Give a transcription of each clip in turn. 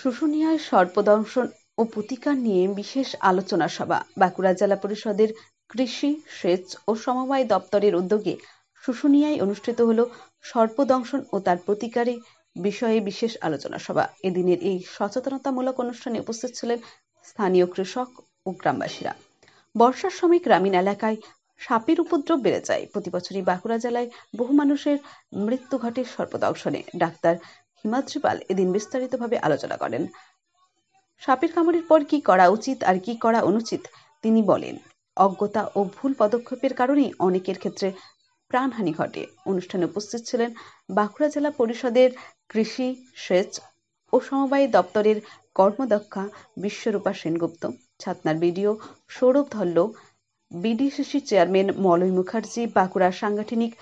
শুশুনিয়ায় সর্পদংশন ও প্রতিকার নিয়ে বিশেষ আলোচনা সভা। বাঁকুড়া জেলা পরিষদের কৃষি, সেচ ও সমবায় দপ্তরের উদ্যোগে শুশুনিয়ায় অনুষ্ঠিত হল সর্পদংশন ও তার প্রতিকারে বিষয়ে বিশেষ আলোচনা সভা। এদিনের এই সচেতনতামূলক অনুষ্ঠানে উপস্থিত ছিলেন স্থানীয় কৃষক ও গ্রামবাসীরা। বর্ষার সময় গ্রামীণ এলাকায় সাপের উপদ্রব বেড়ে যায়। প্রতিবছরই বাঁকুড়া জেলায় বহু মানুষের মৃত্যু ঘটে সর্পদংশনে। ডাক্তার হিমাদ্রি পাল এদিন বিস্তারিতভাবে আলোচনা করেন। সাপের কামড়ের পর কি করা উচিত আর কি করা অনুচিত তিনি বলেন। অজ্ঞতা ও ভুল পদক্ষেপের কারণে অনেকের ক্ষেত্রে প্রাণহানি ঘটে। অনুষ্ঠানে উপস্থিত ছিলেন বাঁকুড়া জেলা পরিষদের কৃষি, সেচ ও সমবায় দপ্তরের কর্মদক্ষা বিশ্বরূপা সেনগুপ্ত, ছাতনার বিডিও সৌরভ ধল্ল, বিডিসিসি চেয়ারম্যান মলয় মুখার্জি, বাঁকুড়ার সাংগঠনিক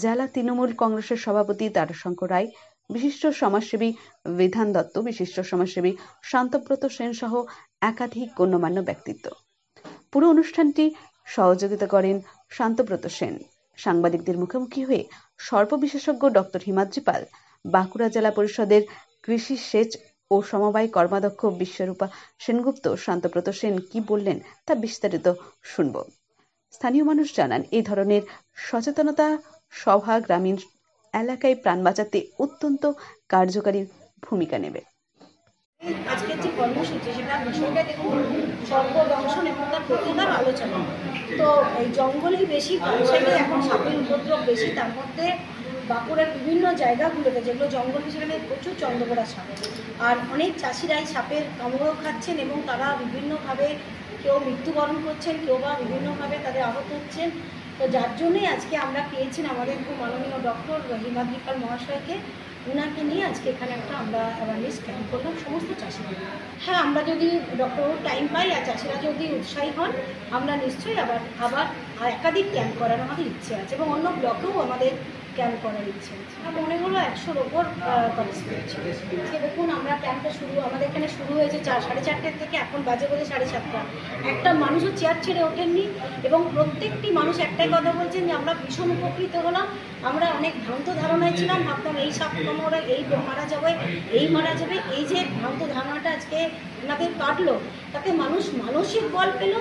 জেলা তৃণমূল কংগ্রেসের সভাপতি তারাশঙ্কর রায়, বিশিষ্ট সমাজসেবী বিধান দত্ত, বিশিষ্ট সমাজসেবী শান্তব্রত সেন সহ একাধিক গণ্যমান্য ব্যক্তিত্ব। পুরো অনুষ্ঠানটি সহযোগিতা করেন শান্তব্রত সেন। সাংবাদিকদের মুখোমুখি হয়ে সর্প বিশেষজ্ঞ ডক্টর হিমাদ্রি পাল, বাঁকুড়া জেলা পরিষদের কৃষি, সেচ ও সমবায় কর্মাধ্যক্ষ বিশ্বরূপা সেনগুপ্ত, শান্তব্রত সেন কি বললেন তা বিস্তারিত শুনব। স্থানীয় মানুষ জানান, এই ধরনের সচেতনতা সভা গ্রামীণ এলাকায় প্রাণ বাঁচাতে অত্যন্ত কার্যকারী ভূমিকা নেবে। আজকের যে কর্মসূচি সেটা বিষয়টা দেখুন সর্পদংশন এবং তার প্রতিকার আলোচনা। তো এই জঙ্গলেই বেশি সেটা এখন সাপের উপদ্রব বেশি, তার মধ্যে বাঁকুড়ার বিভিন্ন জায়গাগুলোতে যেগুলো জঙ্গল সেখানে প্রচুর চন্দ্রকোড়া সাপ, আর অনেক চাষিরাই সাপের কামড়ও খাচ্ছেন এবং তারা বিভিন্নভাবে কেউ মৃত্যুবরণ করছেন, কেউ বা বিভিন্নভাবে তাদের আহত হচ্ছেন। তো যার জন্যই আজকে আমরা পেয়েছেন আমাদের খুব মাননীয় ডক্টর হিমাদ্রি পাল মহাশয়কে, ওনাকে নিয়ে আজকে এখানে একটা আমরা অ্যাওয়ারনেস ক্যাম্প করলাম সমস্ত চাষিদের। হ্যাঁ, আমরা যদি ডক্টর টাইম পাই আর চাষিরা যদি উৎসাহী হন, আমরা নিশ্চয়ই আবার একাধিক ক্যাম্প করার আমাদের ইচ্ছে আছে এবং অন্য ব্লকেও আমাদের ক্যাম্প করার ইচ্ছে আছে। মনে হলো 100-র ওপর পার্টিসিপেট ছিল। দেখুন আমরা ক্যাম্পটা আমাদের এখানে শুরু হয়েছে 4-4:30 থেকে, এখন বাজে 7:30। একটা মানুষও চেয়ার ছেড়ে ওঠেননি এবং প্রত্যেকটি মানুষ একটাই কথা বলছেন যে আমরা ভীষণ উপকৃত হলাম। আমরা অনেক ভ্রান্ত ধারণায় ছিলাম, ভাবতাম এই সাপ কামড়ে এই মারা যাবে, এই মারা যাবে। এই যে ভ্রান্ত ধারণাটা আজকে ওনাদের কাটলো, তাতে মানুষ মানসিক বল পেল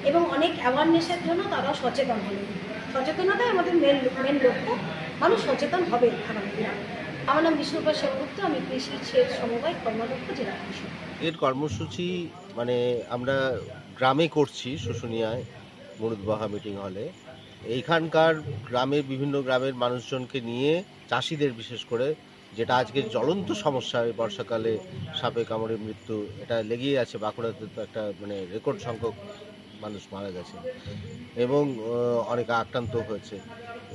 এবং অনেক অ্যাওয়ারনেসের জন্য তারাও সচেতন হলো। সচেতনতাই আমাদের মেন লক্ষ্য, মানুষ সচেতন হবে আগামী দিনে। আমার নাম বিশ্বরূপা সেনগুপ্ত, আমি কৃষি, সেচ, সমবায় কর্মাধ্যক্ষ জেলা কৃষক। এর কর্মসূচি আমরা গ্রামে করছি, শুশুনিয়ায় মুরুদবাহা মিটিং হলে। এইখানকার বিভিন্ন গ্রামের মানুষজনকে নিয়ে চাষিদের বিশেষ করে, যেটা আজকে জ্বলন্ত সমস্যা, বর্ষাকালে সাপে কামড়ে মৃত্যু এটা লেগেই আছে। বাঁকুড়াতে তো একটা রেকর্ড সংখ্যক মানুষ মারা গেছে এবং অনেক আক্রান্ত হয়েছে।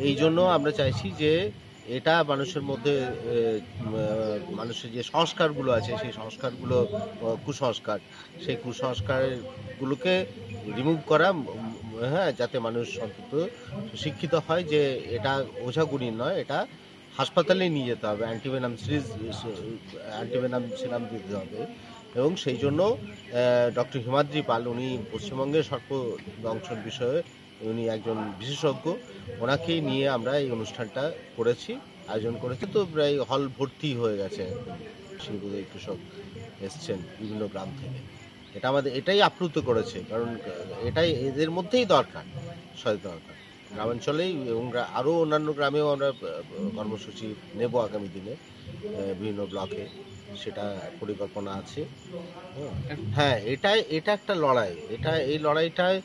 এই জন্য আমরা চাইছি যে এটা মানুষের মধ্যে মানুষের যে সংস্কারগুলো আছে সেই সংস্কারগুলো কুসংস্কার, সেই কুসংস্কারগুলোকে রিমুভ করা, হ্যাঁ, যাতে মানুষ অন্তত শিক্ষিত হয় যে এটা ওঝাগুনি নয়, এটা হাসপাতালে নিয়ে যেতে হবে, অ্যান্টিভেনাম সিরাম দিতে হবে। এবং সেই জন্য ডক্টর হিমাদ্রি পাল, উনি পশ্চিমবঙ্গের সর্পদংশন বিষয়ে উনি একজন বিশেষজ্ঞ, ওনাকেই নিয়ে আমরা এই অনুষ্ঠানটা আয়োজন করেছি। তো প্রায় হল ভর্তি হয়ে গেছে, শিল্পী কৃষক এসছেন বিভিন্ন গ্রাম থেকে। এটাই আপ্লুত করেছে, কারণ এটাই এদের মধ্যেই দরকার সচেতনতা গ্রামাঞ্চলেই, এবং আরও অন্যান্য গ্রামেও আমরা কর্মসূচি নেব আগামী দিনে বিভিন্ন ব্লকে, সেটা পরিকল্পনা আছে। হ্যাঁ, এটা একটা লড়াই, এই লড়াইটায়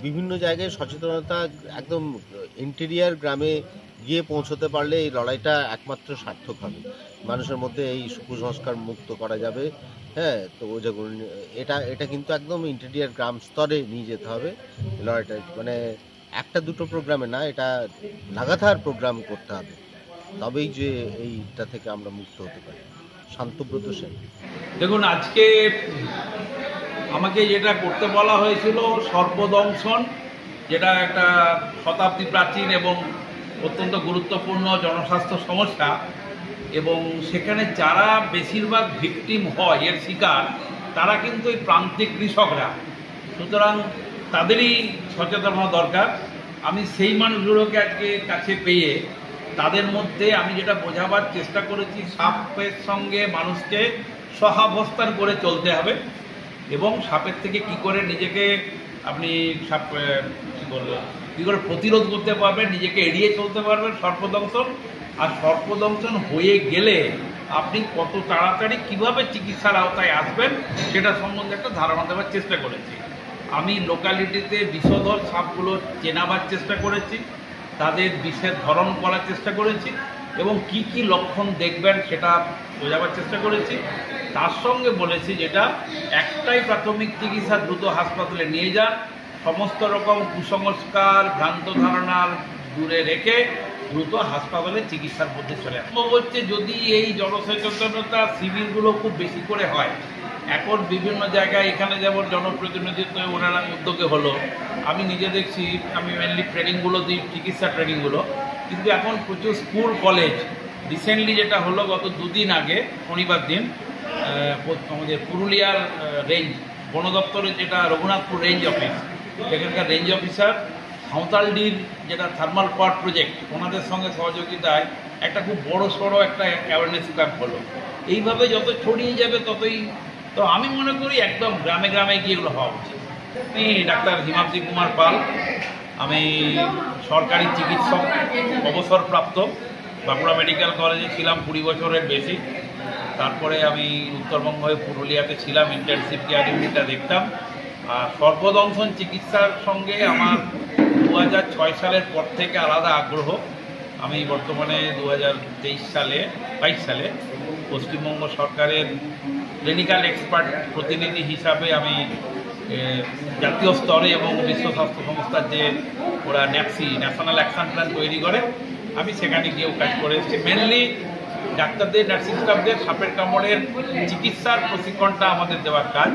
বিভিন্ন জায়গায় সচেতনতা একদম ইন্টেরিয়ার গ্রামে গিয়ে পৌঁছতে পারলে এই লড়াইটা একমাত্র সার্থক হবে। মানুষের মধ্যে এই কুসংস্কার মুক্ত করা যাবে। হ্যাঁ, তো এটা কিন্তু একদম ইন্টেরিয়ার গ্রাম স্তরে নিয়ে যেতে হবে লড়াইটা। একটা দুটো প্রোগ্রামে না, এটা লাগাতার প্রোগ্রাম করতে হবে, তবেই যে এইটা থেকে আমরা মুক্ত হতে পারি। শান্তব্রত সেন। দেখুন, আজকে আমাকে যেটা করতে বলা হয়েছিল সর্পদংশন, যেটা একটা শতাব্দী প্রাচীন এবং অত্যন্ত গুরুত্বপূর্ণ জনস্বাস্থ্য সমস্যা, এবং সেখানে যারা বেশিরভাগ ভিকটিম হয়, এর শিকার, তারা কিন্তু এই প্রান্তিক কৃষকরা। সুতরাং তাদেরই সচেতন হওয়া দরকার। আমি সেই মানুষগুলোকে আজকে কাছে পেয়ে তাদের মধ্যে আমি যেটা বোঝাবার চেষ্টা করেছি, সাপের সঙ্গে মানুষকে সহাবস্থান করে চলতে হবে এবং সাপের থেকে কি করে নিজেকে আপনি সাপ কী করে প্রতিরোধ করতে পারবেন, নিজেকে এড়িয়ে চলতে পারবেন সর্পদংশন, আর সর্পদংশন হয়ে গেলে আপনি কত তাড়াতাড়ি কিভাবে চিকিৎসার আওতায় আসবেন সেটা সম্বন্ধে একটা ধারণা দেওয়ার চেষ্টা করেছি। আমি লোকালিটিতে বিষধর সাপগুলো চেনাবার চেষ্টা করেছি, তাদের বিষের ধরন করার চেষ্টা করেছি এবং কি কি লক্ষণ দেখবেন সেটা বোঝাবার চেষ্টা করেছি। তার সঙ্গে বলেছি যেটা একটাই প্রাথমিক চিকিৎসা, দ্রুত হাসপাতালে নিয়ে যান, সমস্ত রকম কুসংস্কার ভ্রান্ত ধারণার দূরে রেখে দ্রুত হাসপাতালে চিকিৎসার মধ্যে চলে আসে। হচ্ছে যদি এই জনসচেতনতা শিবিরগুলো খুব বেশি করে হয়, এখন বিভিন্ন জায়গায় এখানে যেমন জনপ্রতিনিধিত্ব ওনারা উদ্যোগে হলো, আমি নিজে দেখছি, আমি মেনলি ট্রেনিংগুলো দিই, চিকিৎসা ট্রেনিংগুলো, কিন্তু এখন প্রচুর স্কুল কলেজ, রিসেন্টলি যেটা হলো গত 2 দিন আগে শনিবার দিন আমাদের পুরুলিয়ার রেঞ্জ বন দপ্তরের যেটা রঘুনাথপুর রেঞ্জ অফিস, সেখানকার রেঞ্জ অফিসার সাঁওতালডির যেটা থার্মাল পাওয়ার প্রজেক্ট, ওনাদের সঙ্গে সহযোগিতায় একটা খুব বড় সড়ো একটা অ্যাওয়ারনেস ক্যাম্প হলো। এইভাবে যত ছড়িয়ে যাবে ততই, তো আমি মনে করি একদম গ্রামে গ্রামে গিয়ে এগুলো হওয়া উচিত। আমি ডাক্তার হিমাদ্রি কুমার পাল, আমি সরকারি চিকিৎসক, অবসরপ্রাপ্ত, বাঁকুড়া মেডিকেল কলেজে ছিলাম 20 বছরের বেশি। তারপরে আমি উত্তরবঙ্গ হয়ে পুরুলিয়াতে ছিলাম, ইন্টেনসিভ কেয়ার ইউনিটটা দেখতাম। আর সর্পদংশন চিকিৎসার সঙ্গে আমার 2006 সালের পর থেকে আলাদা আগ্রহ। আমি বর্তমানে 2023 সালে 22 সালে পশ্চিমবঙ্গ সরকারের ক্লিনিক্যাল এক্সপার্ট প্রতিনিধি হিসাবে আমি জাতীয় স্তরে এবং বিশ্ব স্বাস্থ্য সংস্থার যে ওরা ন্যাপসি ন্যাশনাল অ্যাকশন প্ল্যান তৈরি করে, আমি সেখানে গিয়েও কাজ করে এসেছি। মেনলি ডাক্তারদের, নার্সিং স্টাফদের সাপের কামড়ের চিকিৎসার প্রশিক্ষণটা আমাদের দেওয়ার কাজ।